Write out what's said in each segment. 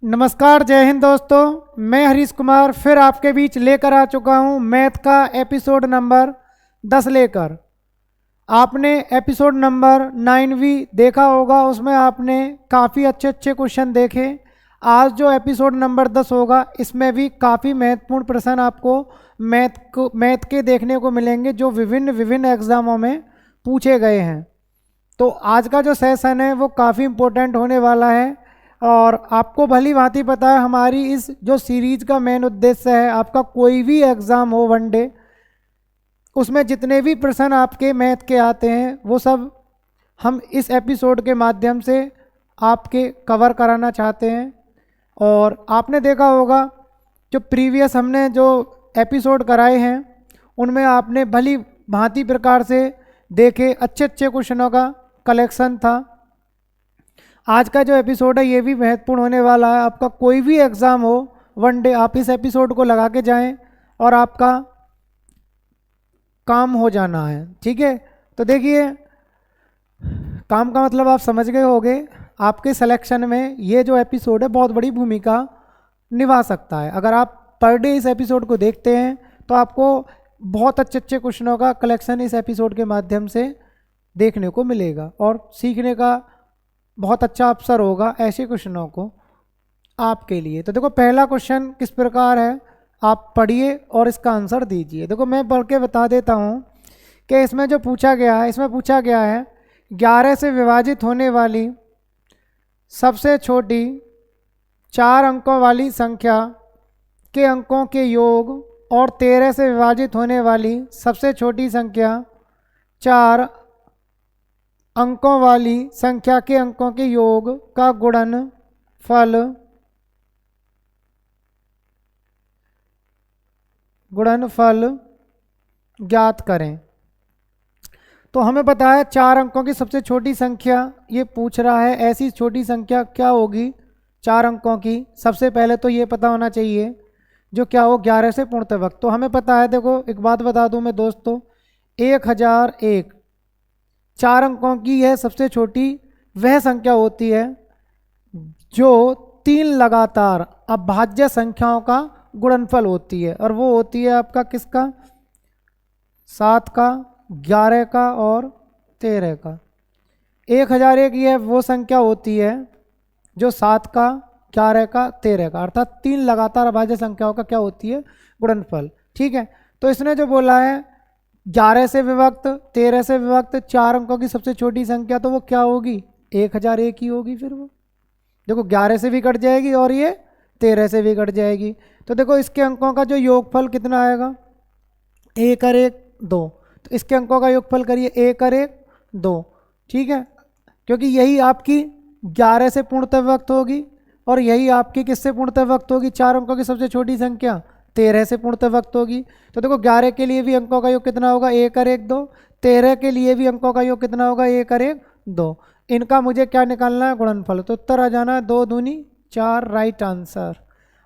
नमस्कार, जय हिंद दोस्तों। मैं हरीश कुमार फिर आपके बीच लेकर आ चुका हूं मैथ का एपिसोड नंबर 10 लेकर। आपने एपिसोड नंबर 9 भी देखा होगा, उसमें आपने काफ़ी अच्छे अच्छे क्वेश्चन देखे। आज जो एपिसोड नंबर 10 होगा इसमें भी काफ़ी महत्वपूर्ण प्रश्न आपको मैथ के देखने को मिलेंगे जो विभिन्न विभिन्न एग्जामों में पूछे गए हैं। तो आज का जो सेशन है वो काफ़ी इम्पोर्टेंट होने वाला है और आपको भली भांति पता है हमारी इस जो सीरीज का मेन उद्देश्य है, आपका कोई भी एग्ज़ाम हो वन डे, उसमें जितने भी प्रश्न आपके मैथ के आते हैं वो सब हम इस एपिसोड के माध्यम से आपके कवर कराना चाहते हैं। और आपने देखा होगा जो प्रीवियस हमने जो एपिसोड कराए हैं उनमें आपने भली भांति प्रकार से देखे, अच्छे अच्छे क्वेश्चनों का कलेक्शन था। आज का जो एपिसोड है ये भी महत्वपूर्ण होने वाला है। आपका कोई भी एग्ज़ाम हो वन डे, आप इस एपिसोड को लगा के जाएं और आपका काम हो जाना है, ठीक है। तो देखिए, काम का मतलब आप समझ गए होंगे। आपके सिलेक्शन में ये जो एपिसोड है बहुत बड़ी भूमिका निभा सकता है। अगर आप पर डे इस एपिसोड को देखते हैं तो आपको बहुत अच्छे अच्छे क्वेश्चनों का कलेक्शन इस एपिसोड के माध्यम से देखने को मिलेगा और सीखने का बहुत अच्छा अवसर होगा ऐसे क्वेश्चनों को आपके लिए। तो देखो, पहला क्वेश्चन किस प्रकार है, आप पढ़िए और इसका आंसर दीजिए। देखो, मैं पढ़ के बता देता हूँ कि इसमें जो पूछा गया है, इसमें पूछा गया है 11 से विभाजित होने वाली सबसे छोटी 4 अंकों वाली संख्या के अंकों के योग और 13 से विभाजित होने वाली सबसे छोटी संख्या 4 अंकों वाली संख्या के अंकों के योग का गुणनफल ज्ञात करें। तो हमें पता है 4 अंकों की सबसे छोटी संख्या ये पूछ रहा है। ऐसी छोटी संख्या क्या होगी 4 अंकों की? सबसे पहले तो ये पता होना चाहिए जो क्या हो 11 से पूर्णतः वक्त। तो हमें पता है, देखो एक बात बता दूं मैं दोस्तों, 1001 4 अंकों की यह सबसे छोटी वह संख्या होती है जो 3 लगातार अभाज्य संख्याओं का गुणनफल होती है, और वो होती है आपका किसका? 7 का, 11 का और 13 का। 1001 यह वो संख्या होती है जो 7 का, 11 का, 13 का, अर्थात 3 लगातार अभाज्य संख्याओं का क्या होती है? गुणनफल, ठीक है। तो इसने जो बोला है 11 से विभक्त, 13 से विभक्त 4 अंकों की सबसे छोटी संख्या, तो वो क्या होगी? 1001 ही होगी। फिर वो देखो 11 से भी कट जाएगी और ये 13 से भी कट जाएगी। तो देखो इसके अंकों का जो योगफल कितना आएगा? 1 और 1 2। तो इसके अंकों का योगफल करिए, 1 और 1 2, ठीक है। क्योंकि यही आपकी 11 से पूर्णतः विभक्त होगी और यही आपकी किससे पूर्णतः विभक्त होगी? 4 अंकों की सबसे छोटी संख्या 13 से पूर्णतः विभक्त होगी। तो देखो 11 के लिए भी अंकों का योग कितना होगा? 1 और 1 2। 13 के लिए भी अंकों का योग कितना होगा? 1 और 1 2। इनका मुझे क्या निकालना है? गुणनफल। तो उत्तर आ जाना है 2 दूनी 4, राइट आंसर।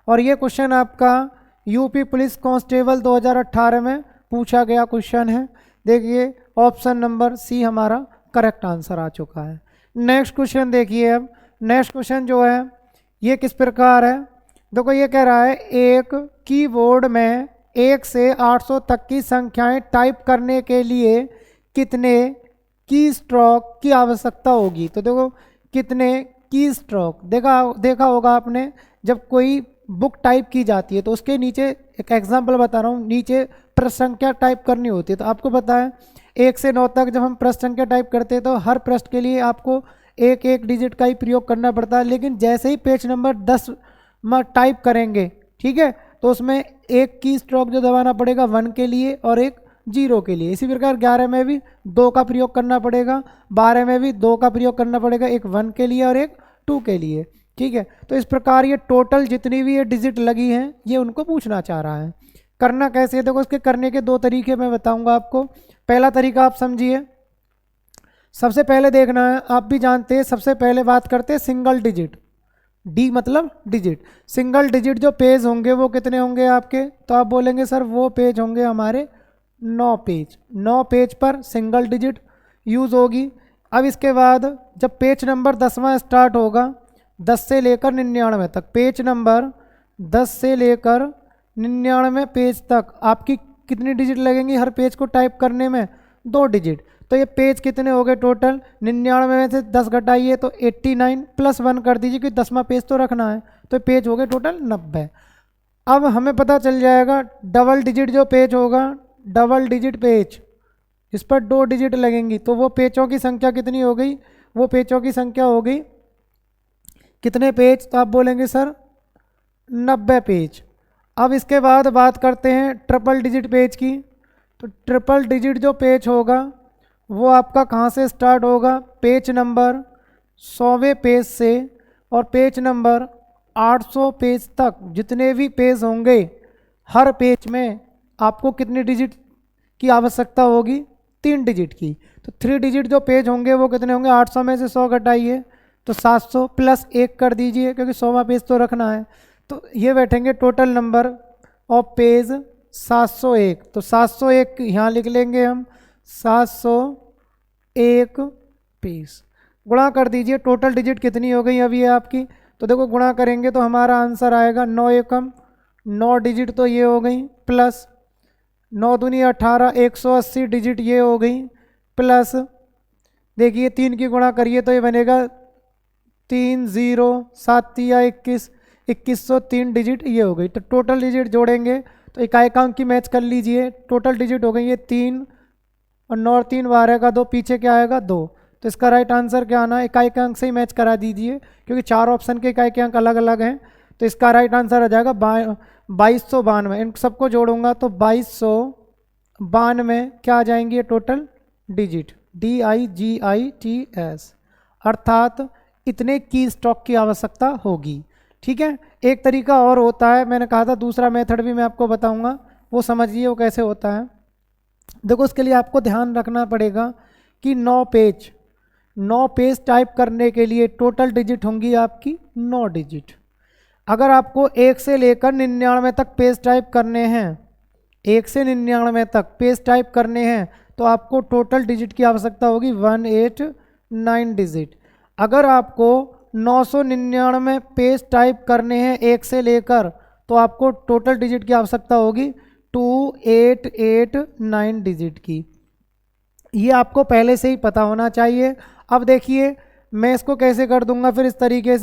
और ये क्वेश्चन आपका यूपी पुलिस कांस्टेबल 2018 में पूछा गया क्वेश्चन है। देखिए, ऑप्शन नंबर सी हमारा करेक्ट आंसर आ चुका है। नेक्स्ट क्वेश्चन देखिए। अब नेक्स्ट क्वेश्चन जो है ये किस प्रकार है? देखो, ये कह रहा है एक कीबोर्ड में 1 से 800 तक की संख्याएं टाइप करने के लिए कितने की स्ट्रोक की आवश्यकता होगी? तो देखो, कितने की स्ट्रोक देखा होगा आपने, जब कोई बुक टाइप की जाती है तो उसके नीचे, एक एग्जांपल बता रहा हूँ, नीचे पृष्ठ संख्या टाइप करनी होती है। तो आपको पता है 1 से 9 तक जब हम पृष्ठ संख्या टाइप करते हैं तो हर पृष्ठ के लिए आपको एक एक डिजिट का ही प्रयोग करना पड़ता है। लेकिन जैसे ही पेज नंबर 10 में टाइप करेंगे, ठीक है, तो उसमें एक की स्ट्रोक जो दबाना पड़ेगा 1 के लिए और एक 0 के लिए। इसी प्रकार 11 में भी 2 का प्रयोग करना पड़ेगा, 12 में भी 2 का प्रयोग करना पड़ेगा, एक 1 के लिए और एक 2 के लिए, ठीक है। तो इस प्रकार ये टोटल जितनी भी ये डिजिट लगी हैं ये उनको पूछना चाह रहा है। करना कैसे है? देखो, इसके करने के 2 तरीके मैं बताऊंगा आपको। पहला तरीका आप समझिए। सबसे पहले देखना है, आप भी जानते हैं, सबसे पहले बात करते हैं सिंगल डिजिट। डी मतलब डिजिट। सिंगल डिजिट जो पेज होंगे वो कितने होंगे आपके? तो आप बोलेंगे सर वो पेज होंगे हमारे 9 पेज। 9 पेज पर सिंगल डिजिट यूज़ होगी। अब इसके बाद जब पेज नंबर 10वां स्टार्ट होगा 10 से लेकर 99 तक, पेज नंबर 10 से लेकर 99 पेज तक आपकी कितनी डिजिट लगेंगी हर पेज को टाइप करने में? 2 डिजिट। तो ये पेज कितने हो गए टोटल? 99 में से 10 घटाइए तो 89 प्लस 1 कर दीजिए क्योंकि 10वां पेज तो रखना है, तो पेज हो गए टोटल 90। अब हमें पता चल जाएगा डबल डिजिट जो पेज होगा, डबल डिजिट पेज, इस पर 2 डिजिट लगेंगी, तो वो पेजों की संख्या कितनी हो गई? वो पेजों की संख्या हो गई कितने पेज? तो आप बोलेंगे सर 90 पेज। अब इसके बाद बात करते हैं ट्रिपल डिजिट पेज की। तो ट्रिपल डिजिट जो पेज होगा वो आपका कहाँ से स्टार्ट होगा? पेज नंबर 100वें पेज से, और पेज नंबर 800 पेज तक जितने भी पेज होंगे हर पेज में आपको कितनी डिजिट की आवश्यकता होगी? 3 डिजिट की। तो 3 डिजिट जो पेज होंगे वो कितने होंगे? 800 में से 100 घटाइए तो 700 प्लस 1 कर दीजिए क्योंकि 100वां पेज तो रखना है, तो ये बैठेंगे टोटल नंबर ऑफ पेज 701। तो 701 यहाँ लिख लेंगे हम, 701 पेज। गुणा कर दीजिए, टोटल डिजिट कितनी हो गई अभी है आपकी? तो देखो गुणा करेंगे तो हमारा आंसर आएगा 9 एकम 9 डिजिट, तो ये हो गई, प्लस 9 दूनी 18 180 डिजिट ये हो गई, प्लस देखिए 3 की गुणा करिए तो ये बनेगा 3 0 7 या 21 2103 डिजिट ये हो गई। तो टोटल डिजिट जोड़ेंगे तो इकाइकांक की मैच कर लीजिए, टोटल डिजिट हो गई ये 3 और 9 3 12 का 2, पीछे क्या आएगा 2। तो इसका राइट आंसर क्या आना है? इकाइकांक से ही मैच करा दीजिए क्योंकि 4 ऑप्शन के इकाइकांक अलग अलग हैं। तो इसका राइट आंसर आ जाएगा 2292। इन सबको जोड़ूंगा तो 2292 क्या आ जाएंगी ये टोटल डिजिट, DIGITS, अर्थात इतने की स्टॉक की आवश्यकता होगी। ठीक है, एक तरीका और होता है, मैंने कहा था दूसरा मेथड भी मैं आपको बताऊंगा, वो समझिए वो कैसे होता है। देखो उसके लिए आपको ध्यान रखना पड़ेगा कि 9 पेज टाइप करने के लिए टोटल डिजिट होंगी आपकी 9 डिजिट। अगर आपको 1 से लेकर 99 तक पेज टाइप करने हैं, 1 से 99 तक पेज टाइप करने हैं तो आपको टोटल डिजिट की आवश्यकता होगी 189 डिजिट। अगर आपको 999 पेज टाइप करने हैं 1 से लेकर तो आपको टोटल डिजिट की आवश्यकता होगी 2889 डिजिट की। ये आपको पहले से ही पता होना चाहिए। अब देखिए मैं इसको कैसे कर दूंगा फिर इस तरीके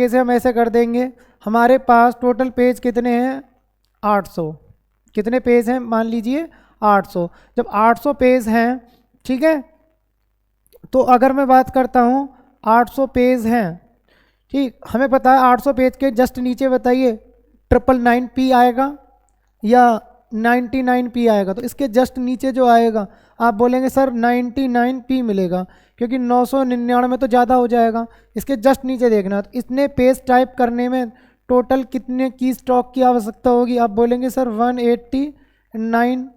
से हम ऐसे कर देंगे। हमारे पास टोटल पेज कितने हैं? 800। कितने पेज हैं? मान लीजिए 800। जब 800 पेज हैं, ठीक है, तो अगर मैं बात करता हूँ 800 पेज हैं, ठीक, हमें पता है 800 पेज के जस्ट नीचे बताइए 999P आएगा या 99P आएगा। तो इसके जस्ट नीचे जो आएगा आप बोलेंगे सर 99P मिलेगा क्योंकि 999 तो ज़्यादा हो जाएगा। इसके जस्ट नीचे देखना, तो इतने पेज टाइप करने में टोटल कितने की स्टॉक की आवश्यकता होगी? आप बोलेंगे सर 189।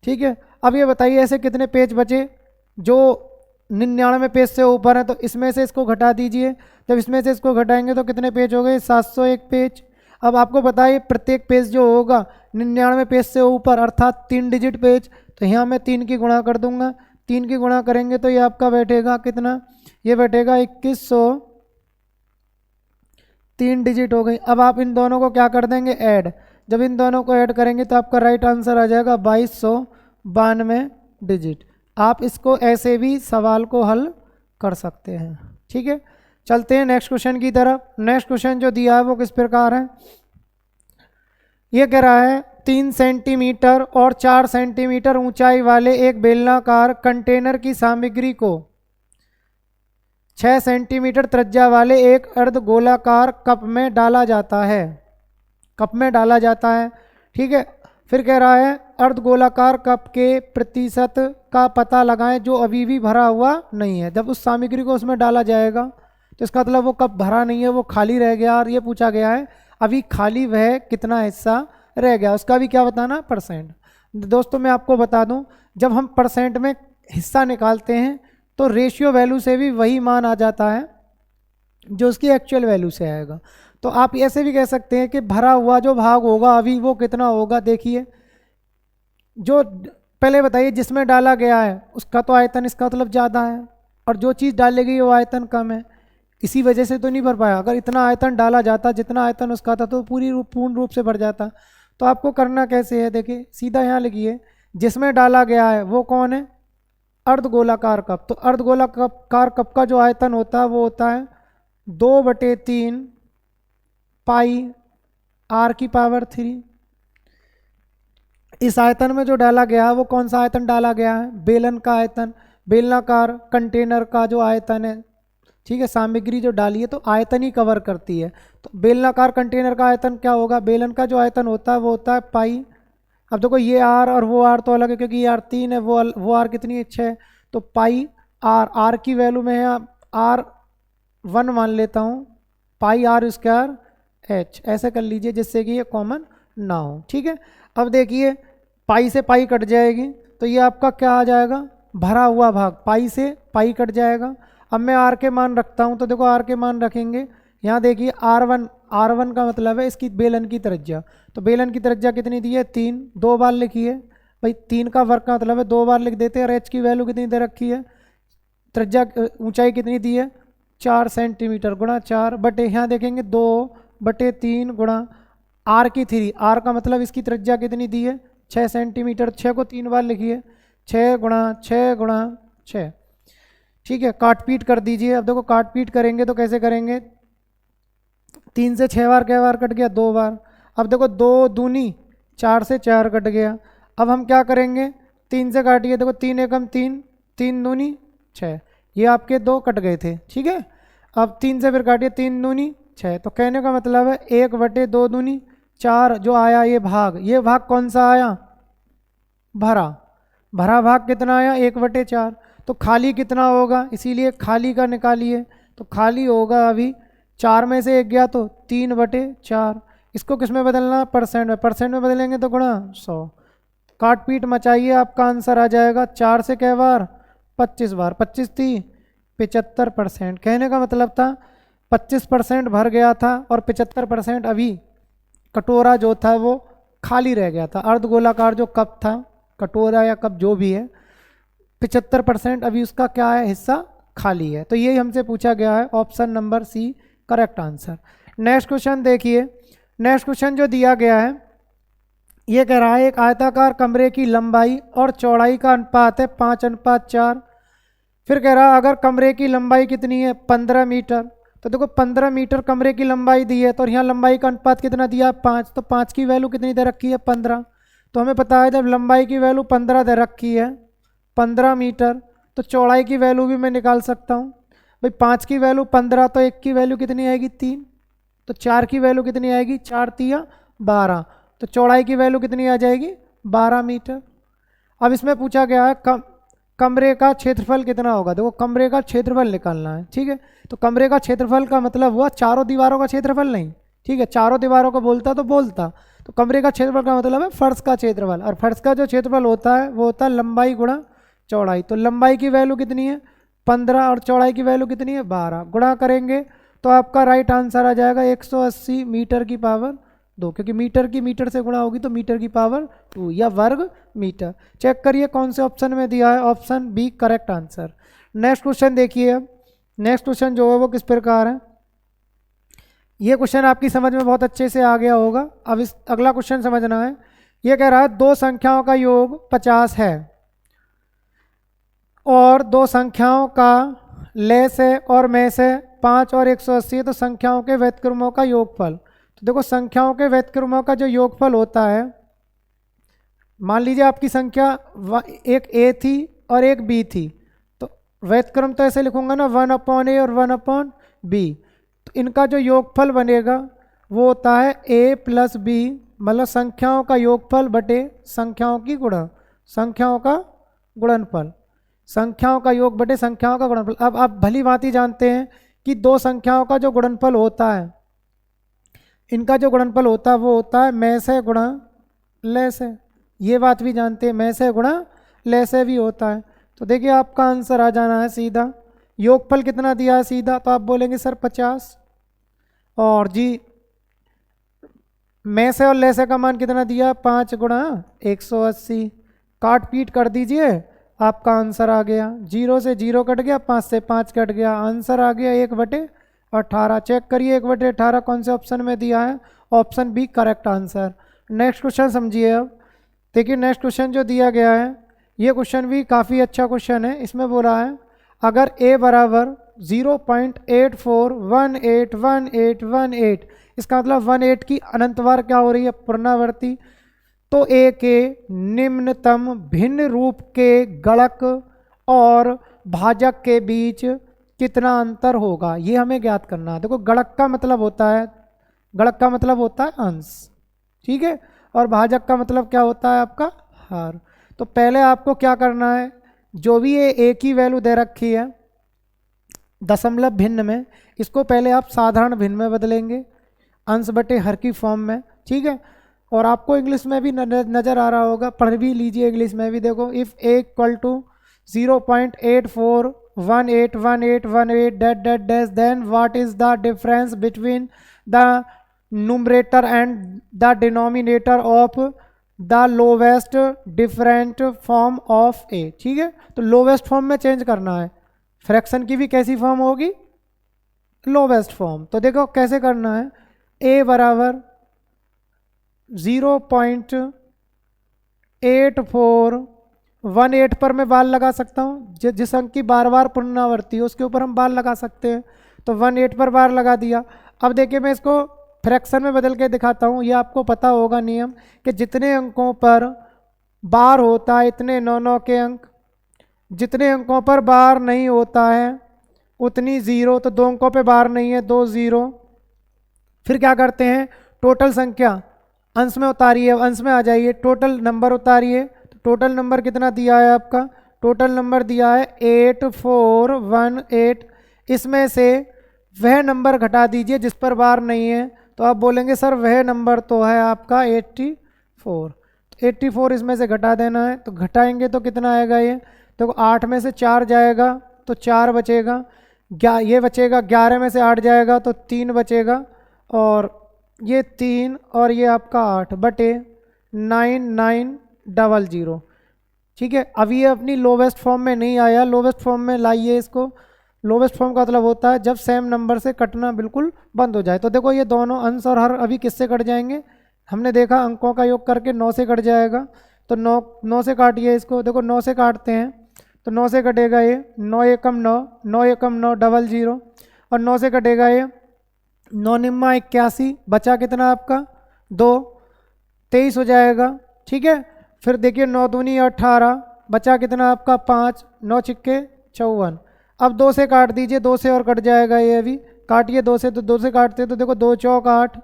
ठीक है, अब ये बताइए ऐसे कितने पेज बचे जो 99 पेज से ऊपर है? तो इसमें से इसको घटा दीजिए, जब इसमें से इसको घटाएंगे तो कितने पेज हो गए? 701 पेज। अब आपको बताइए प्रत्येक पेज जो होगा 99 पेज से ऊपर अर्थात 3 डिजिट पेज, तो यहाँ मैं 3 की गुणा कर दूंगा, 3 की गुणा करेंगे तो ये आपका बैठेगा कितना? ये बैठेगा 2100, 3 डिजिट हो गई। अब आप इन दोनों को क्या कर देंगे? ऐड। जब इन दोनों को ऐड करेंगे तो आपका राइट आंसर आ जाएगा 2292 डिजिट। आप इसको ऐसे भी सवाल को हल कर सकते हैं। ठीक है, चलते हैं नेक्स्ट क्वेश्चन की तरफ। नेक्स्ट क्वेश्चन जो दिया है वो किस प्रकार है? ये कह रहा है 3 सेंटीमीटर और 4 सेंटीमीटर ऊंचाई वाले एक बेलनाकार कंटेनर की सामग्री को 6 सेंटीमीटर त्रिज्या वाले एक अर्धगोलाकार कप में डाला जाता है। कप में डाला जाता है, ठीक है। फिर कह रहा है अर्धगोलाकार कप के प्रतिशत का पता लगाएं जो अभी भी भरा हुआ नहीं है। जब उस सामग्री को उसमें डाला जाएगा तो इसका मतलब वो कप भरा नहीं है, वो खाली रह गया। और ये पूछा गया है अभी खाली वह कितना हिस्सा रह गया, उसका भी क्या बताना? परसेंट। दोस्तों मैं आपको बता दूं, जब हम परसेंट में हिस्सा निकालते हैं तो रेशियो वैल्यू से भी वही मान आ जाता है जो उसकी एक्चुअल वैल्यू से आएगा। तो आप ऐसे भी कह सकते हैं कि भरा हुआ जो भाग होगा अभी वो कितना होगा। देखिए जो पहले बताइए जिसमें डाला गया है उसका तो आयतन इसका मतलब ज़्यादा है, और जो चीज़ डाली गई वो आयतन कम है। इसी वजह से तो नहीं भर पाया। अगर इतना आयतन डाला जाता जितना आयतन उसका था तो पूर्ण रूप से भर जाता। तो आपको करना कैसे है, देखिए सीधा यहाँ लिखिए, जिसमें डाला गया है वो कौन है, अर्धगोलाकार कप। तो अर्धगोलाकार कप का जो आयतन होता है वो होता है 2/3 पाई r⁻3। इस आयतन में जो डाला गया है वो कौन सा आयतन डाला गया है, बेलन का आयतन, बेलनाकार कंटेनर का जो आयतन है, ठीक है। सामग्री जो डाली है तो आयतन ही कवर करती है। तो बेलनाकार कंटेनर का आयतन क्या होगा, बेलन का जो आयतन होता है वो होता है पाई। अब देखो ये आर और वो आर तो अलग है क्योंकि ये आर 3 है, वो आर कितनी है 6। तो पाई आर की वैल्यू में है R1 मान लेता हूँ, पाई r² h ऐसे कर लीजिए जिससे कि ये कॉमन ना हो, ठीक है। अब देखिए पाई से पाई कट जाएगी तो ये आपका क्या आ जाएगा, भरा हुआ भाग, पाई से पाई कट जाएगा। अब मैं r के मान रखता हूँ तो देखो r के मान रखेंगे, यहाँ देखिए R1 का मतलब है इसकी बेलन की त्रिज्या। तो बेलन की त्रिज्या कितनी दी है 3, 2 बार लिखिए भाई, 3 का वर्ग का मतलब है 2 बार लिख देते हैं। और h की वैल्यू कितनी दे रखी है, त्रिज्या ऊंचाई कितनी दी है 4 सेंटीमीटर गुणा 4 बटे, यहाँ देखेंगे 2/3 गुणा r⁻3, r का मतलब इसकी त्रिज्या कितनी दी है 6 सेंटीमीटर। 6 को 3 बार लिखिए, 6 गुणा 6 गुणा 6, ठीक है। काट पीट कर दीजिए। अब देखो काट पीट करेंगे तो कैसे करेंगे, 3 से 6 बार क्या बार कट गया, 2 बार। अब देखो 2 दूनी 4 से 4 कट गया। अब हम क्या करेंगे, 3 से काटिए, देखो 3 एकम 3, 3 दूनी 6, ये आपके 2 कट गए थे, ठीक है। अब 3 से फिर काटिए, 3 दूनी 6। तो कहने का मतलब है 1/2 दूनी 4 जो आया ये भाग कौन सा आया, भरा भाग कितना आया 1/4। तो खाली कितना होगा, इसीलिए खाली का निकालिए। तो खाली होगा अभी 4 में से 1 गया तो 3/4। इसको किस में बदलना, परसेंट में। परसेंट में बदलेंगे तो गुणा 100। काट पीट मचाइए, आपका आंसर आ जाएगा 4 से कै बार 25 बार, 25 थी 75%। कहने का मतलब था 25% भर गया था और 75% अभी कटोरा जो था वो खाली रह गया था। अर्धगोलाकार जो कप था, कटोरा या कप जो भी है, 75% अभी उसका क्या है, हिस्सा खाली है। तो यही हमसे पूछा गया है, option number C correct answer. Next question देखिए, नेक्स्ट क्वेश्चन जो दिया गया है ये कह रहा है एक आयताकार कमरे की लंबाई और चौड़ाई का अनुपात है 5:4। फिर कह रहा है अगर कमरे की लंबाई कितनी है 15 मीटर। तो देखो 15 मीटर कमरे की लंबाई दी है तो यहाँ लंबाई का अनुपात कितना दिया 5। तो 5 की वैल्यू कितनी दे रखी है 15। तो हमें पता है जब लंबाई की वैल्यू 15 दे रखी है 15 मीटर, तो चौड़ाई की वैल्यू भी मैं निकाल सकता हूँ भाई। 5 की वैल्यू 15 तो 1 की वैल्यू कितनी आएगी 3, तो 4 की वैल्यू कितनी आएगी 4 3 12, तो चौड़ाई की वैल्यू कितनी आ जाएगी 12 मीटर। अब इसमें पूछा गया है कमरे का क्षेत्रफल कितना होगा। देखो कमरे का क्षेत्रफल निकालना है, ठीक है। तो कमरे का क्षेत्रफल का मतलब हुआ चारों दीवारों का क्षेत्रफल नहीं, ठीक है। चारों दीवारों को बोलता तो बोलता, तो कमरे का क्षेत्रफल का मतलब है फर्श का क्षेत्रफल। और फर्श का जो क्षेत्रफल होता है वो होता है लंबाई गुणा चौड़ाई। तो लंबाई की वैल्यू कितनी है 15 और चौड़ाई की वैल्यू कितनी है 12। गुणा करेंगे तो आपका राइट आंसर आ जाएगा 180 मीटर की पावर 2, क्योंकि मीटर की मीटर से गुणा होगी तो मीटर की पावर 2 या वर्ग मीटर। चेक करिए कौन से ऑप्शन में दिया है, option B correct answer. Next question देखिए, अब नेक्स्ट क्वेश्चन जो है वो किस प्रकार है। ये क्वेश्चन आपकी समझ में बहुत अच्छे से आ गया होगा। अब इस अगला क्वेश्चन समझना है। ये कह रहा है दो संख्याओं का योग 50 है और दो संख्याओं का लय से और में से 5 और 180 है, तो संख्याओं के व्युत्क्रमों का योगफल। तो देखो संख्याओं के व्युत्क्रमों का जो योगफल होता है, मान लीजिए आपकी संख्या एक a थी और एक b थी, तो व्युत्क्रम तो ऐसे लिखूंगा ना 1/a और 1/b। तो इनका जो योगफल बनेगा वो होता है a + b, मतलब संख्याओं का योगफल बटे संख्याओं की गुणा, संख्याओं का गुणनफल, संख्याओं का योग बटे संख्याओं का गुणनफल। अब आप भली भांति जानते हैं कि दो संख्याओं का जो गुणनफल होता है, इनका जो गुणनफल होता है वो होता है में से गुणा लय से। ये बात भी जानते हैं, में से गुणा लय से भी होता है। तो देखिए आपका आंसर आ जाना है सीधा। योगफल कितना दिया है सीधा, तो आप बोलेंगे सर 50, और जी में से और लय से का मान कितना दिया 5 गुणा 180। काट पीट कर दीजिए, आपका आंसर आ गया। 0 से 0 कट गया, 5 से 5 कट गया, आंसर आ गया 1/50। 18। चेक करिए 1/18 कौन से ऑप्शन में दिया है, option B correct answer. Next question समझिए। अब देखिए नेक्स्ट क्वेश्चन जो दिया गया है, ये क्वेश्चन भी काफ़ी अच्छा क्वेश्चन है। इसमें बोला है अगर a बराबर 0.84181818, इसका मतलब 18 की अनंतवार क्या हो रही है, पुनरावर्ती। तो a के निम्नतम भिन्न रूप के गणक और भाजक के बीच कितना अंतर होगा, ये हमें ज्ञात करना है। देखो गणक का मतलब होता है, गणक का मतलब होता है अंश, ठीक है, और भाजक का मतलब क्या होता है आपका हार। तो पहले आपको क्या करना है, जो भी ये a की वैल्यू दे रखी है दशमलव भिन्न में, इसको पहले आप साधारण भिन्न में बदलेंगे, अंश बटे हर की फॉर्म में, ठीक है। और आपको इंग्लिश में भी नज़र आ रहा होगा, पढ़ भी लीजिए इंग्लिश में भी। देखो if a equal to 0.84181818 dot dot dash, then what is the difference between the numerator and the denominator of the lowest different form of a, ठीक है। तो लोवेस्ट फॉर्म में चेंज करना है, फ्रैक्शन की भी कैसी फॉर्म होगी, लोवेस्ट फॉर्म। तो देखो कैसे करना है, a बराबर 0.8418 पर मैं बार लगा सकता हूँ, जिस अंक की बार बार पुनरावृत्ति हो उसके ऊपर हम बार लगा सकते हैं। तो 18 पर बार लगा दिया। अब देखिए मैं इसको फ्रैक्शन में बदल के दिखाता हूँ। ये आपको पता होगा नियम कि जितने अंकों पर बार होता है इतने 9 के अंक, जितने अंकों पर बार नहीं होता है उतनी ज़ीरो। तो 2 अंकों पे बार नहीं है, 2 0। फिर क्या करते हैं, टोटल संख्या अंश में उतारिए, अंश में आ जाइए, टोटल नंबर उतारिए। तो टोटल नंबर कितना दिया है आपका, टोटल नंबर दिया है 8418। इसमें से वह नंबर घटा दीजिए जिस पर बार नहीं है। तो आप बोलेंगे सर वह नंबर तो है आपका 84, 84 इसमें से घटा देना है। तो घटाएंगे तो कितना आएगा, ये देखो 8 में से 4 जाएगा तो 4 बचेगा, ये बचेगा, 11 में से 8 जाएगा तो 3 बचेगा, और ये 3 और ये आपका 8 बटे 9900, ठीक है। अब ये अपनी लोवेस्ट फॉर्म में नहीं आया, लोवेस्ट फॉर्म में लाइए इसको। लोवेस्ट फॉर्म का मतलब होता है जब सेम नंबर से कटना बिल्कुल बंद हो जाए। तो देखो ये दोनों अंश और हर अभी किससे कट जाएंगे, हमने देखा अंकों का योग करके 9 से कट जाएगा। तो 9 से काटिए इसको, देखो 9 से काटते हैं तो 9 से कटेगा ये 9 एकम 9, 9 एकम 9 00, और 9 से कटेगा ये 9 निम्मा 81, बचा कितना आपका 2, 23 हो जाएगा, ठीक है। फिर देखिए 9 दूनी 18, बचा कितना आपका 5, 9 छिक्के 54। अब 2 से काट दीजिए, 2 से और कट जाएगा ये, अभी काटिए 2 से, तो 2 से काटते तो देखो 2 चौक 8,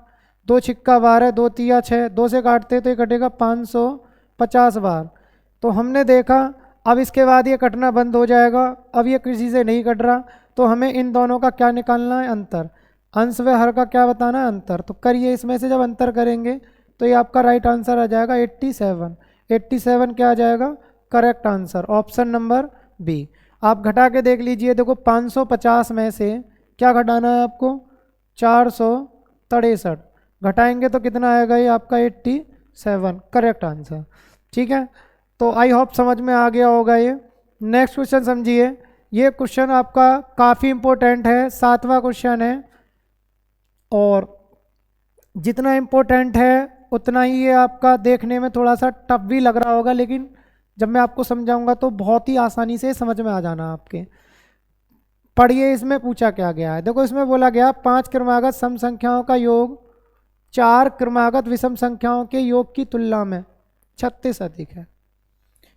2 छिक्का 12, 2 तिया 6, 2 से काटते तो ये कटेगा 550 बार। तो हमने देखा अब इसके बाद ये कटना बंद हो जाएगा, अब ये किसी से नहीं कट रहा। तो हमें इन दोनों का क्या निकालना है, अंतर, अंश व हर का क्या बताना है, अंतर। तो करिए, इसमें से जब अंतर करेंगे तो ये आपका राइट आंसर आ जाएगा 87। 87 क्या आ जाएगा, correct answer, option number B. आप घटा के देख लीजिए, देखो 550 में से क्या घटाना है आपको, 463, घटाएंगे तो कितना आएगा ये आपका 87, करेक्ट आंसर, ठीक है। तो आई होप समझ में आ गया होगा ये। नेक्स्ट क्वेश्चन समझिए, ये क्वेश्चन आपका काफ़ी इम्पोर्टेंट है, 7वां क्वेश्चन है, और जितना इम्पोर्टेंट है उतना ही ये आपका देखने में थोड़ा सा टफ भी लग रहा होगा, लेकिन जब मैं आपको समझाऊंगा तो बहुत ही आसानी से समझ में आ जाना आपके। पढ़िए इसमें पूछा क्या गया है, देखो इसमें बोला गया 5 क्रमागत सम संख्याओं का योग 4 क्रमागत विषम संख्याओं के योग की तुलना में 36 अधिक है।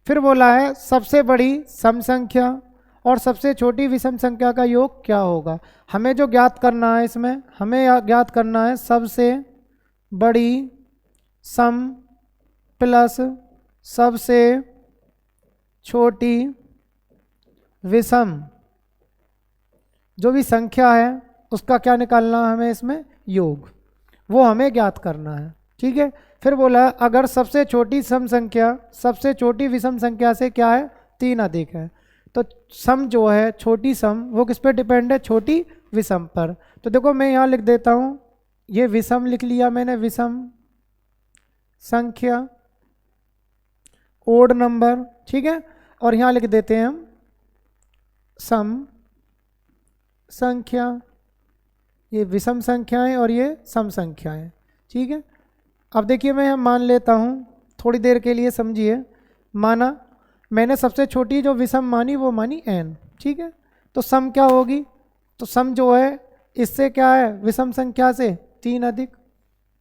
फिर बोला है सबसे बड़ी सम संख्या और सबसे छोटी विषम संख्या का योग क्या होगा। हमें जो ज्ञात करना है, इसमें हमें ज्ञात करना है सबसे बड़ी सम प्लस सबसे छोटी विषम जो भी संख्या है उसका क्या निकालना है हमें, इसमें योग, वो हमें ज्ञात करना है, ठीक है। फिर बोला अगर सबसे छोटी सम संख्या सबसे छोटी विषम संख्या से क्या है, 3 अधिक है, तो सम जो है छोटी सम वो किस पे डिपेंड है, छोटी विषम पर। तो देखो मैं यहाँ लिख देता हूँ, ये विषम लिख लिया मैंने, विषम संख्या ओड नंबर, ठीक है, और यहाँ लिख देते हैं हम सम संख्या ये विषम संख्याएं और ये सम संख्याएं। ठीक है, अब देखिए मैं मान लेता हूँ, थोड़ी देर के लिए समझिए। माना मैंने सबसे छोटी जो विषम मानी वो मानी n। ठीक है, तो सम क्या होगी, तो सम जो है इससे क्या है, विषम संख्या से 3 अधिक,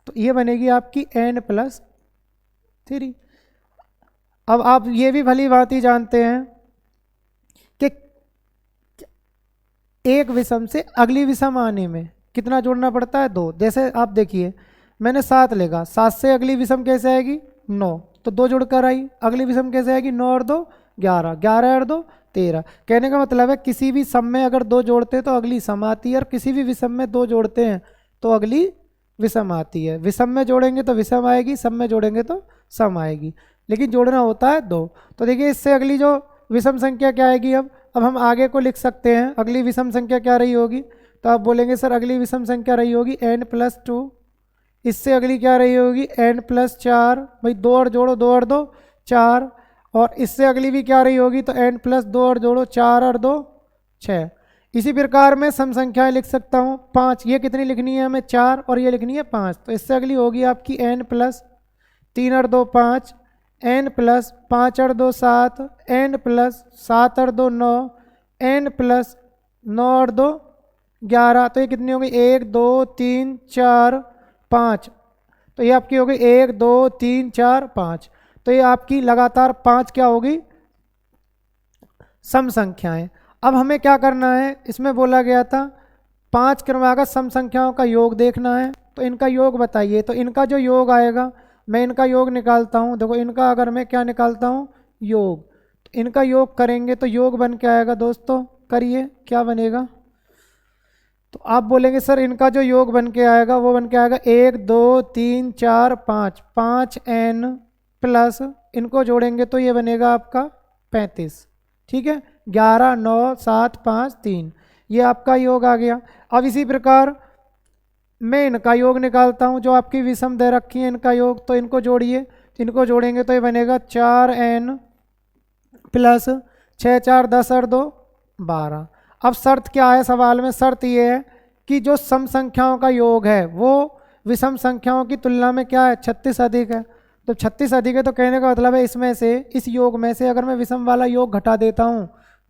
तो ये बनेगी आपकी n+3। अब आप ये भी भली भांति जानते हैं कि एक विषम से अगली विषम आने में कितना जोड़ना पड़ता है, 2। जैसे आप देखिए मैंने 7 लेगा, 7 से अगली विषम कैसे आएगी, 9, तो 2 जुड़कर आई। अगली विषम कैसे आएगी, 9 और 2 11, 11 और 2 13। कहने का मतलब है किसी भी सम में अगर 2 जोड़ते हैं तो अगली सम आती है, और किसी भी विषम में 2 जोड़ते हैं तो अगली विषम आती है। विषम में जोड़ेंगे तो विषम आएगी, सम में जोड़ेंगे तो सम आएगी, लेकिन जोड़ना होता है 2। तो देखिए इससे अगली जो विषम संख्या क्या आएगी, अब हम आगे को लिख सकते हैं। अगली विषम संख्या क्या रही होगी, तो आप बोलेंगे सर अगली विषम संख्या रही होगी n+2। इससे अगली क्या रही होगी, n+4। भाई 2 और जोड़ो, 2 और 2 4। और इससे अगली भी क्या रही होगी, तो n+2 और जोड़ो, 4 और 2 6। इसी प्रकार मैं सम संख्याएं लिख सकता हूँ 5। ये कितनी लिखनी है हमें, 4, और ये लिखनी है 5। तो इससे अगली होगी आपकी n+3 और 2 5, n+5 और 2 7, n+7 और 2 9, n+9 और 2 11। तो ये कितनी होगी, 1 2 3 4 5। तो ये आपकी होगी 1 2 3 4 5। तो ये आपकी लगातार 5 क्या होगी, सम संख्याएं। अब हमें क्या करना है, इसमें बोला गया था 5 क्रमागत सम संख्याओं का योग देखना है। तो इनका योग बताइए। तो इनका जो योग आएगा, मैं इनका योग निकालता हूँ। देखो इनका अगर मैं क्या निकालता हूँ, योग, तो इनका योग करेंगे तो योग बन के आएगा दोस्तों, करिए क्या बनेगा। तो आप बोलेंगे सर इनका जो योग बन के आएगा वो बन के आएगा 1 2 3 4 5, 5n प्लस इनको जोड़ेंगे तो ये बनेगा आपका 35। ठीक है, 11 9 7 5 3, ये आपका योग आ गया। अब इसी प्रकार मैं इनका योग निकालता हूँ, जो आपकी विषम दे रखी है इनका योग। तो इनको जोड़िए, इनको जोड़ेंगे तो ये बनेगा 4n प्लस 6 4 10 और 2 12। अब शर्त क्या है सवाल में, शर्त ये है कि जो सम संख्याओं का योग है वो विषम संख्याओं की तुलना में क्या है, 36 अधिक है। तो 36 अधिक है तो कहने का मतलब है इसमें से, इस योग में से अगर मैं विषम वाला योग घटा देता हूँ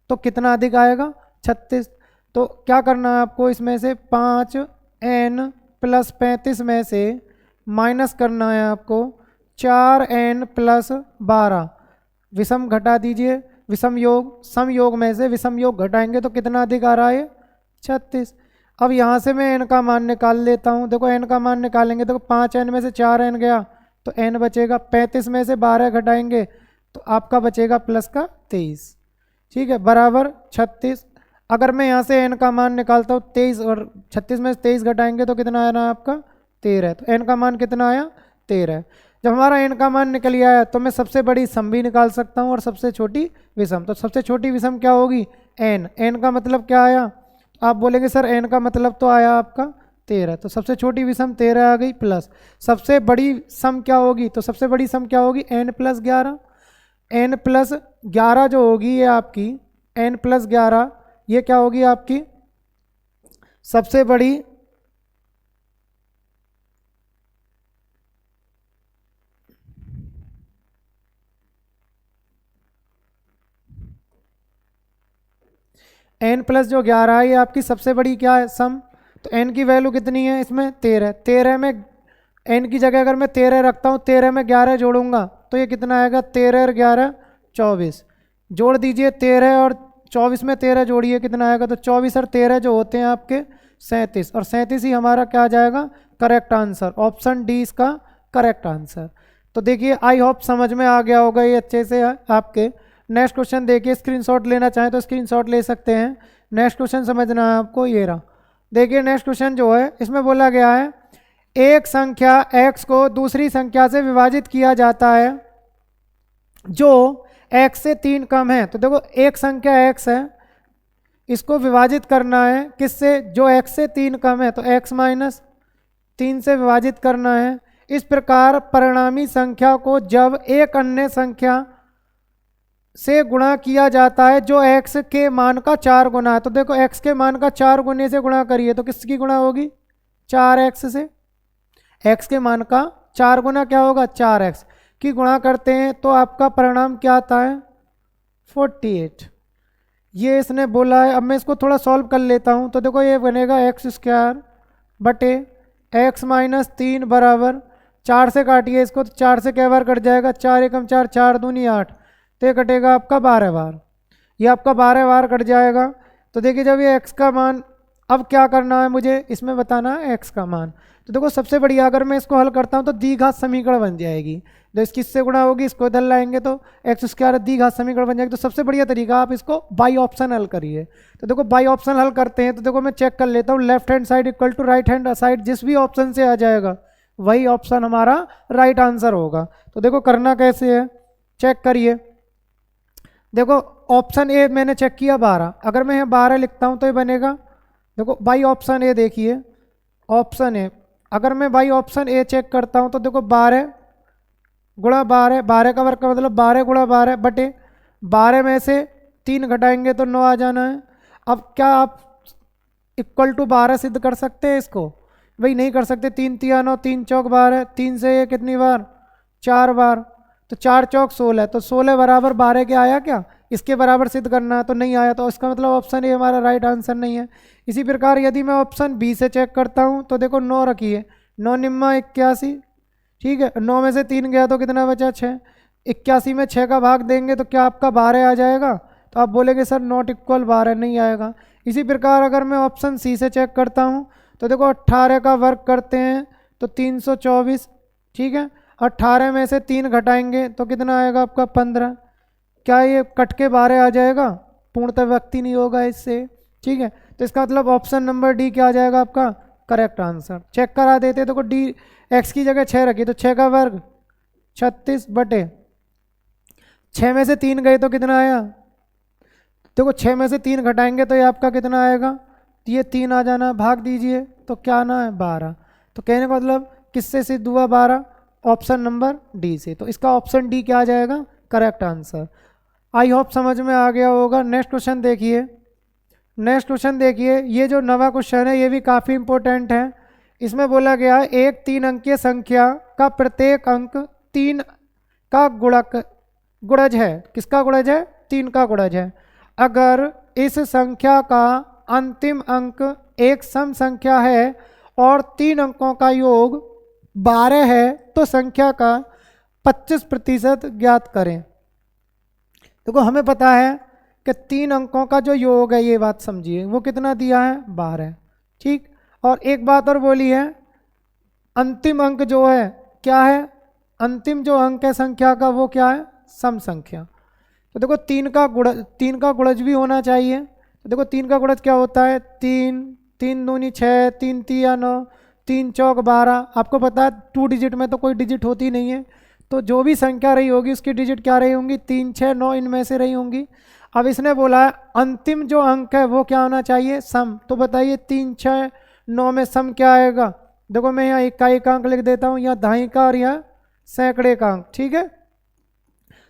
तो कितना अधिक आएगा, 36। तो क्या करना है आपको, इसमें से 5n प्लस 35 में से माइनस करना है आपको 4n प्लस 12। विषम घटा दीजिए, विषम योग, सम योग में से विषम योग घटाएंगे तो कितना अधिक आ रहा है, 36। अब यहाँ से मैं n का मान निकाल लेता हूँ। देखो n का मान निकालेंगे, देखो 5n में से 4n गया तो n बचेगा, 35 में से 12 घटाएंगे तो आपका बचेगा प्लस का 23। ठीक है, बराबर 36। अगर मैं यहाँ से n का मान निकालता हूँ 23, और 36 में से 23 घटाएंगे तो कितना आया ना आपका 13। तो n का मान कितना आया, 13। जब हमारा n का मान निकल आया तो मैं सबसे बड़ी सम भी निकाल सकता हूँ और सबसे छोटी विषम। तो सबसे छोटी विषम क्या होगी, n। n का मतलब क्या आया, आप बोलेंगे सर n का मतलब तो आया आपका 13। तो सबसे छोटी विषम 13 आ गई, प्लस सबसे बड़ी सम क्या होगी, तो सबसे बड़ी सम क्या होगी, n+11। n+11 जो होगी ये आपकी n+11, ये क्या होगी आपकी सबसे बड़ी n+11 है, ये आपकी सबसे बड़ी क्या है, सम। तो n की वैल्यू कितनी है इसमें, 13। 13 में n की जगह अगर मैं 13 रखता हूँ, 13 में 11 जोड़ूंगा तो ये कितना आएगा, 13 और 11 24। जोड़ दीजिए 13 और 24 में 13 जोड़िए कितना आएगा, तो 24 और 13 जो होते हैं आपके 37, और 37 ही हमारा क्या आ जाएगा, करेक्ट आंसर। ऑप्शन डी इसका करेक्ट आंसर। तो देखिए आई होप समझ में आ गया होगा ये अच्छे से आपके। नेक्स्ट क्वेश्चन देखिए, स्क्रीनशॉट लेना चाहें तो स्क्रीनशॉट ले सकते हैं। नेक्स्ट क्वेश्चन समझना है आपको, ये रहा। देखिए नेक्स्ट क्वेश्चन जो है इसमें बोला गया है एक संख्या x को दूसरी संख्या से विभाजित किया जाता है जो x से 3 कम है। तो देखो एक संख्या x है, इसको विभाजित करना है किससे, जो x से 3 कम है, तो x - 3 से विभाजित करना है। इस प्रकार परिणामी संख्या को जब एक अन्य संख्या से गुणा किया जाता है जो x के मान का 4 गुना है। तो देखो x के मान का 4 गुने से गुणा करिए तो किसकी गुणा होगी? 4x से। x के मान का 4 गुना क्या होगा? 4x की गुणा करते हैं तो आपका परिणाम क्या आता है? 48। ये इसने बोला है। अब मैं इसको थोड़ा सॉल्व कर लेता हूँ। तो देखो ये बनेगा x² बटे x माइनस 3 बराबर 4 से काटिए इसको तो 4 से कै बार कट जाएगा? 4 एकम 4, 4 दूनी 8, तो ये कटेगा आपका 12 बार। ये आपका 12 बार कट जाएगा। तो देखिए जब ये x का मान, अब क्या करना है मुझे इसमें बताना है x का मान। तो देखो सबसे बढ़िया अगर मैं इसको हल करता हूँ तो द्विघात समीकरण बन जाएगी। जो इसकी इससे गुणा होगी इसको इधर लाएंगे तो x² द्विघात समीकरण बन जाएगी। तो सबसे बढ़िया तरीका आप इसको बाई ऑप्शन हल करिए। तो देखो बाई ऑप्शन हल करते हैं तो देखो मैं चेक कर लेता हूँ, left hand side equal to right hand side जिस भी ऑप्शन से आ जाएगा वही ऑप्शन हमारा राइट आंसर होगा। तो देखो करना कैसे है, चेक करिए। देखो ऑप्शन ए मैंने चेक किया 12, अगर मैं यहाँ 12 लिखता हूँ तो ये बनेगा, देखो बाई ऑप्शन ए देखिए, ऑप्शन ए अगर मैं बाई ऑप्शन ए चेक करता हूँ तो देखो 12 गुणा 12, 12 का वर्ग का मतलब 12 गुणा 12 बटे 12 में से 3 घटाएंगे तो 9 आ जाना है। अब क्या आप इक्वल टू 12 सिद्ध कर सकते हैं इसको? भाई नहीं कर सकते। 3 तिया 9, 3 चौक 12, 3 से ये कितनी बार? 4 बार, तो 4 चौक 16, तो 16 बराबर 12 के आया क्या? इसके बराबर सिद्ध करना है तो नहीं आया, तो इसका मतलब ऑप्शन ए हमारा राइट आंसर नहीं है। इसी प्रकार यदि मैं ऑप्शन बी से चेक करता हूँ तो देखो 9 रखिए, 9 निम्मा 81, ठीक है, 9 में से 3 गया तो कितना बचा? 6। 81 में 6 का भाग देंगे तो क्या आपका 12 आ जाएगा? तो आप बोलेंगे सर नॉट इक्वल 12 नहीं आएगा। इसी प्रकार अगर मैं ऑप्शन सी से चेक करता हूँ तो देखो 18 का वर्ग करते हैं तो 324, ठीक है, 18 में से 3 घटाएंगे तो कितना आएगा आपका? 15। क्या ये कट के 12 आ जाएगा? पूर्णतः व्यक्ति नहीं होगा इससे, ठीक है। तो इसका मतलब ऑप्शन नंबर डी क्या आ जाएगा आपका? Correct answer. चेक करा देते देखो डी एक्स की जगह 6 रखी तो 6 का वर्ग 36 बटे 6 में से 3 गए तो कितना आया? देखो 6 में से 3 घटाएंगे तो ये आपका कितना आएगा? ये 3 आ जाना, भाग दीजिए तो क्या आना है? 12। तो कहने का मतलब किससे सिद्ध हुआ 12? ऑप्शन नंबर डी से। तो इसका ऑप्शन डी क्या आ जाएगा? Correct answer. आई होप समझ में आ गया होगा। नेक्स्ट क्वेश्चन देखिए, नेक्स्ट क्वेश्चन देखिए, ये जो नवा क्वेश्चन है ये भी काफ़ी इंपॉर्टेंट है। इसमें बोला गया है एक 3 अंकीय संख्या का प्रत्येक अंक 3 का गुणज है। किसका गुणज है? 3 का गुणज है। अगर इस संख्या का अंतिम अंक एक सम संख्या है और 3 अंकों का योग 12 है तो संख्या का 25% ज्ञात करें। देखो हमें पता है कि 3 अंकों का जो योग है, ये बात समझिए, वो कितना दिया है? 12, ठीक। और एक बात और बोली है, अंतिम अंक जो है क्या है? अंतिम जो अंक है संख्या का वो क्या है? सम संख्या। तो देखो 3 का गुणज भी होना चाहिए। तो देखो 3 का गुणज क्या होता है? 3, 3 दूनी 6, 3 तिया 9, 3 चौक 12। आपको पता है 2 डिजिट में तो कोई डिजिट होती नहीं है, तो जो भी संख्या रही होगी उसकी डिजिट क्या रही होंगी? 3, 6, 9 इनमें से रही होंगी। अब इसने बोला है अंतिम जो अंक है वो क्या होना चाहिए? सम। तो बताइए 3, 6, 9 में सम क्या आएगा? देखो मैं यहाँ इकाई का अंक लिख देता हूँ, यहाँ दहाई का और यहाँ सैकड़े का अंक, ठीक है।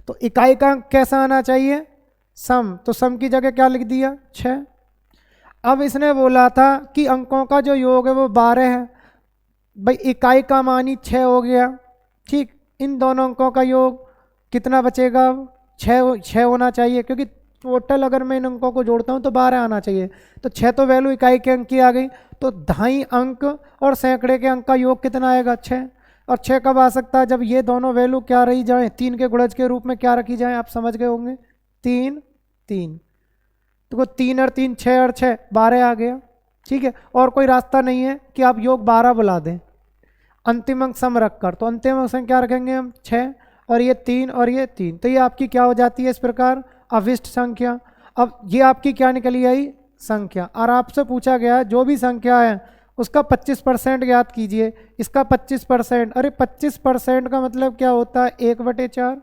तो इकाई का अंक कैसा आना चाहिए? सम। तो सम की जगह क्या लिख दिया? 6। अब इसने बोला था कि अंकों का जो योग है वो 12 है। भाई इकाई का मान ही 6 हो गया, ठीक। इन दोनों अंकों का योग कितना बचेगा? 6 होना चाहिए, क्योंकि टोटल अगर मैं इन अंकों को जोड़ता हूँ तो 12 आना चाहिए। तो 6 तो वैल्यू इकाई के अंक की आ गई, तो दहाई अंक और सैकड़े के अंक का योग कितना आएगा? 6। और 6 कब आ सकता है? जब ये दोनों वैल्यू क्या रही जाए? 3 के गुणज के रूप में क्या रखी जाए? आप समझ गए होंगे, 3, 3। तो 3 और 3 6 और 6 12 आ गया, ठीक है। और कोई रास्ता नहीं है कि आप योग 12 बुला दें अंतिम अंक सम रखकर। तो अंतिम अंक सम क्या रखेंगे हम? 6 और ये 3 और ये 3। तो ये आपकी क्या हो जाती है इस प्रकार? अविष्ट संख्या। अब ये आपकी क्या निकली आई? संख्या। और आपसे पूछा गया जो भी संख्या है उसका 25% ज्ञात कीजिए। इसका 25%, अरे 25% का मतलब क्या होता है? 1/4,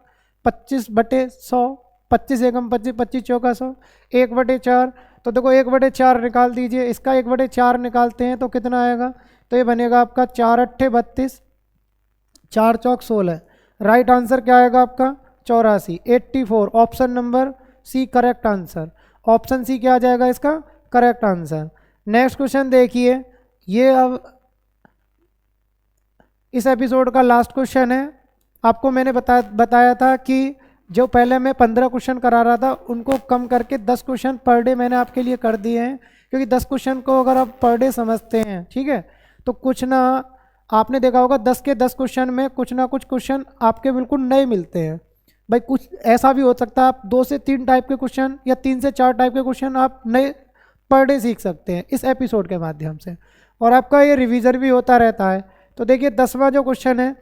25/100, 25 एकम 25, 25 चौका 100, 1/4। तो देखो 1/4 निकाल दीजिए, इसका 1/4 निकालते हैं तो कितना आएगा? तो ये बनेगा आपका 4 अट्ठे 32, 4 चौक 16। राइट आंसर क्या आएगा आपका? 84, 84 option number C correct answer. Option C क्या आ जाएगा इसका करेक्ट आंसर। नेक्स्ट क्वेश्चन देखिए, ये अब इस एपिसोड का लास्ट क्वेश्चन है। आपको मैंने बताया था कि जो पहले मैं 15 क्वेश्चन करा रहा था उनको कम करके 10 क्वेश्चन पर डे मैंने आपके लिए कर दिए हैं, क्योंकि 10 क्वेश्चन को अगर आप पर डे समझते हैं, ठीक है, तो कुछ ना, आपने देखा होगा 10 के 10 क्वेश्चन में कुछ ना कुछ क्वेश्चन आपके बिल्कुल नए मिलते हैं। भाई कुछ ऐसा भी हो सकता है आप 2 से 3 टाइप के क्वेश्चन या 3 से 4 टाइप के क्वेश्चन आप नए पर डे सीख सकते हैं इस एपिसोड के माध्यम से, और आपका ये रिवीजन भी होता रहता है। तो देखिए 10वां जो क्वेश्चन है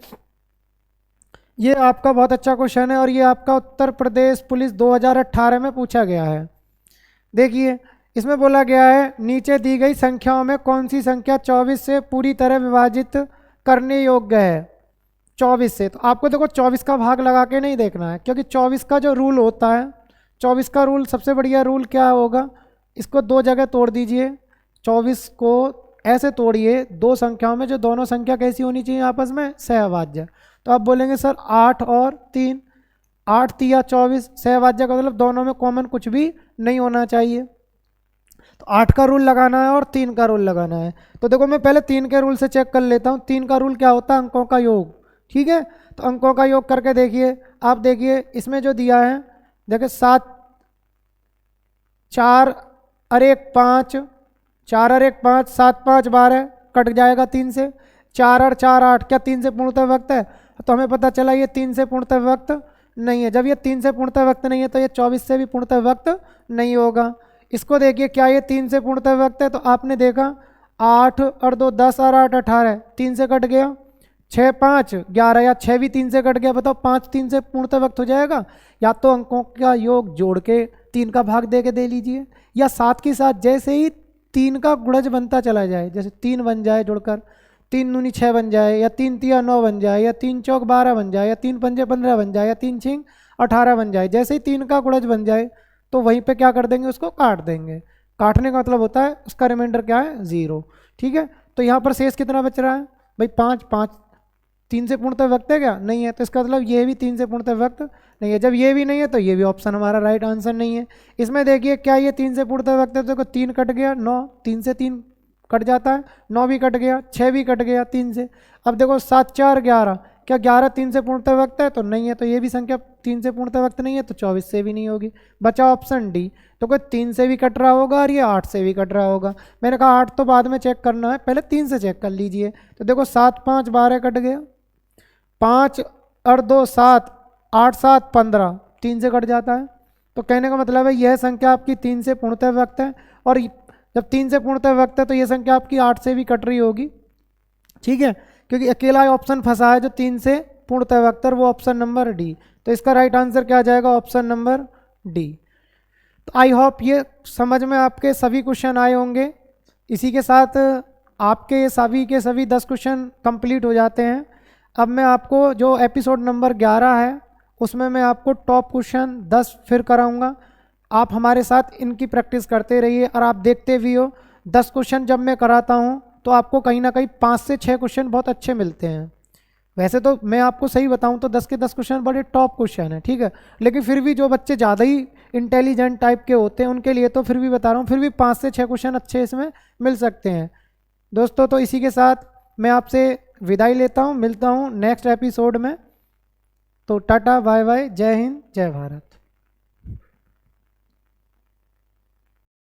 ये आपका बहुत अच्छा क्वेश्चन है, और ये आपका उत्तर प्रदेश पुलिस 2018 में पूछा गया है। देखिए इसमें बोला गया है, नीचे दी गई संख्याओं में कौन सी संख्या 24 से पूरी तरह विभाजित करने योग्य है। 24 से, तो आपको देखो 24 का भाग लगा के नहीं देखना है, क्योंकि 24 का जो रूल होता है, 24 का रूल सबसे बढ़िया रूल क्या होगा, इसको 2 जगह तोड़ दीजिए। 24 को ऐसे तोड़िए 2 संख्याओं में जो दोनों संख्या कैसी होनी चाहिए आपस में सहभाज्य। तो आप बोलेंगे सर 8 और 3, 8 तिया 24, सहभाज्य का मतलब दोनों में कॉमन कुछ भी नहीं होना चाहिए। तो 8 का रूल लगाना है और 3 का रूल लगाना है। तो देखो मैं पहले 3 के रूल से चेक कर लेता हूँ। 3 का रूल क्या होता है, अंकों का योग, ठीक है। तो अंकों का योग करके देखिए, आप देखिए इसमें जो दिया है, देखिए 7 4 और 1 5, 4 और 1 5, 7 5 12 कट जाएगा 3 से। 4 और 4 8, क्या 3 से पूर्णतः विभक्त है? तो हमें पता चला ये 3 से पूर्णतः विभक्त नहीं है। जब ये 3 से पूर्णतः विभक्त नहीं है तो ये 24 से भी पूर्णतः विभक्त नहीं होगा। इसको देखिए, क्या ये 3 से पूर्णतः विभक्त है? तो आपने देखा 8 और 2 10 और 8 18, 3 से कट गया। 6 5 11, या 6 भी 3 से कट गया। बताओ 5 3 से पूर्णतः विभक्त हो जाएगा? या तो अंकों का योग जोड़ के 3 का भाग दे के दे लीजिए, या साथ के साथ जैसे ही 3 का गुणज बनता चला जाए, जैसे 3 बन जाए जुड़कर, 3 दूनी 6 बन जाए, या 3 तिया 9 बन जाए, या 3 चौक 12 बन जाए, या 3 पंजे 15 बन जाए, या 3 छिंग 18 बन जाए। जैसे ही 3 का गुणज बन जाए तो वहीं पे क्या कर देंगे, उसको काट देंगे। काटने का मतलब होता है उसका रिमाइंडर क्या है, 0, ठीक है। तो यहाँ पर शेष कितना बच रहा है भाई, 5 5 3 से पूर्णतः विभक्त है क्या? नहीं है। तो इसका मतलब ये भी 3 से पूर्णतः विभक्त नहीं है। जब ये भी नहीं है तो ये भी ऑप्शन हमारा राइट आंसर नहीं है। इसमें देखिए, क्या ये 3 से पूर्णतः विभक्त है? तो देखो 3 कट गया, 9, 3 से 3 कट जाता है, 9 भी कट गया, 6 भी कट गया 3 से। अब देखो 7 4 11, क्या 11 3 से पूर्णतः विभक्त है? तो नहीं है। तो ये भी संख्या 3 से पूर्णतः विभक्त नहीं है, तो 24 से भी नहीं होगी। बचा ऑप्शन डी। तो कोई 3 से भी कट रहा होगा और ये 8 से भी कट रहा होगा। मैंने कहा 8 तो बाद में चेक करना है, पहले 3 से चेक कर लीजिए। तो देखो 7 5 12 कट गया, 5 और 2 7, 8 7 15, 3 से कट जाता है। तो कहने का मतलब है यह संख्या आपकी 3 से पूर्णतः विभक्त है, और जब 3 से पूर्णतः विभक्त है तो यह संख्या आपकी 8 से भी कट रही होगी, ठीक है, क्योंकि अकेला ऑप्शन फंसा है जो 3 से पूर्णतः विभक्त है, वो ऑप्शन नंबर डी। तो इसका राइट आंसर क्या आ जाएगा, ऑप्शन नंबर डी। तो आई होप ये समझ में आपके सभी क्वेश्चन आए होंगे। इसी के साथ आपके सभी के सभी 10 क्वेश्चन कंप्लीट हो जाते हैं। अब मैं आपको जो एपिसोड नंबर 11 है उसमें मैं आपको टॉप क्वेश्चन 10 फिर कराऊंगा। आप हमारे साथ इनकी प्रैक्टिस करते रहिए और आप देखते भी हो 10 क्वेश्चन जब मैं कराता हूं तो आपको कहीं ना कहीं 5 से 6 क्वेश्चन बहुत अच्छे मिलते हैं। वैसे तो मैं आपको सही बताऊं तो 10 के 10 क्वेश्चन बड़े टॉप क्वेश्चन हैं, ठीक है, लेकिन फिर भी जो बच्चे ज़्यादा ही इंटेलिजेंट टाइप के होते हैं उनके लिए तो फिर भी बता रहा हूँ, फिर भी 5 से 6 क्वेश्चन अच्छे इसमें मिल सकते हैं दोस्तों। तो इसी के साथ मैं आपसे विदाई लेता हूँ, मिलता हूँ नेक्स्ट एपिसोड में। तो टाटा बाय बाय, जय हिंद जय भारत।